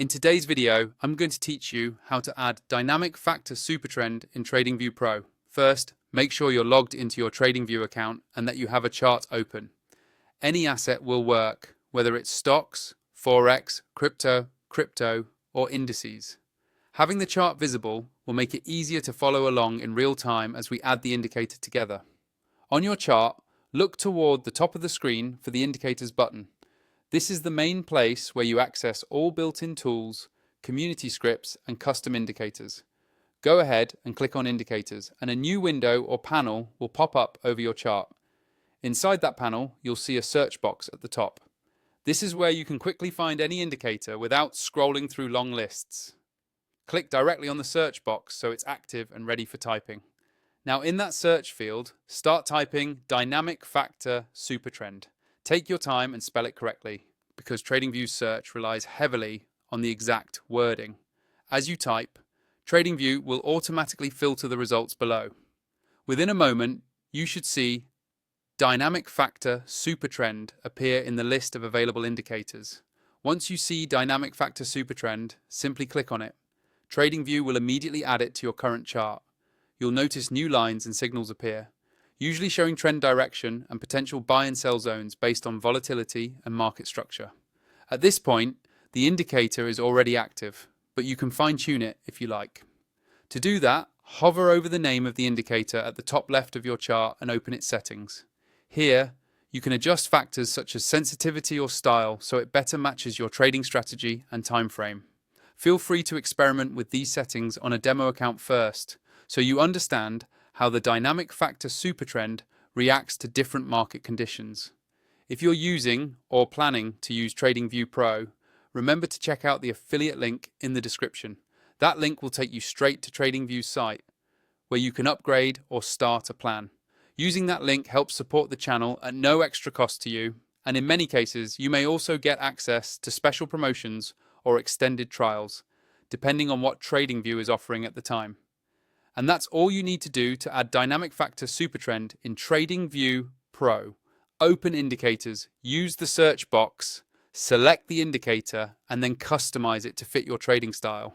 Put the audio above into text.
In today's video, I'm going to teach you how to add Dynamic Factor Supertrend in TradingView Pro. First, make sure you're logged into your TradingView account and that you have a chart open. Any asset will work, whether it's stocks, forex, crypto, or indices. Having the chart visible will make it easier to follow along in real time as we add the indicator together. On your chart, look toward the top of the screen for the Indicators button. This is the main place where you access all built-in tools, community scripts, and custom indicators. Go ahead and click on Indicators, and a new window or panel will pop up over your chart. Inside that panel, you'll see a search box at the top. This is where you can quickly find any indicator without scrolling through long lists. Click directly on the search box so it's active and ready for typing. Now in that search field, start typing Dynamic Factor Supertrend. Take your time and spell it correctly, because TradingView's search relies heavily on the exact wording. As you type, TradingView will automatically filter the results below. Within a moment, you should see Dynamic Factor Supertrend appear in the list of available indicators. Once you see Dynamic Factor Supertrend, simply click on it. TradingView will immediately add it to your current chart. You'll notice new lines and signals appear, usually showing trend direction and potential buy and sell zones based on volatility and market structure. At this point, the indicator is already active, but you can fine-tune it if you like. To do that, hover over the name of the indicator at the top left of your chart and open its settings. Here, you can adjust factors such as sensitivity or style so it better matches your trading strategy and time frame. Feel free to experiment with these settings on a demo account first, so you understand how the Dynamic Factor Supertrend reacts to different market conditions. If you're using or planning to use TradingView Pro, remember to check out the affiliate link in the description. That link will take you straight to TradingView's site, where you can upgrade or start a plan. Using that link helps support the channel at no extra cost to you, and in many cases, you may also get access to special promotions or extended trials, depending on what TradingView is offering at the time. And that's all you need to do to add Dynamic Factor Supertrend in TradingView Pro. Open indicators, use the search box, select the indicator, and then customize it to fit your trading style.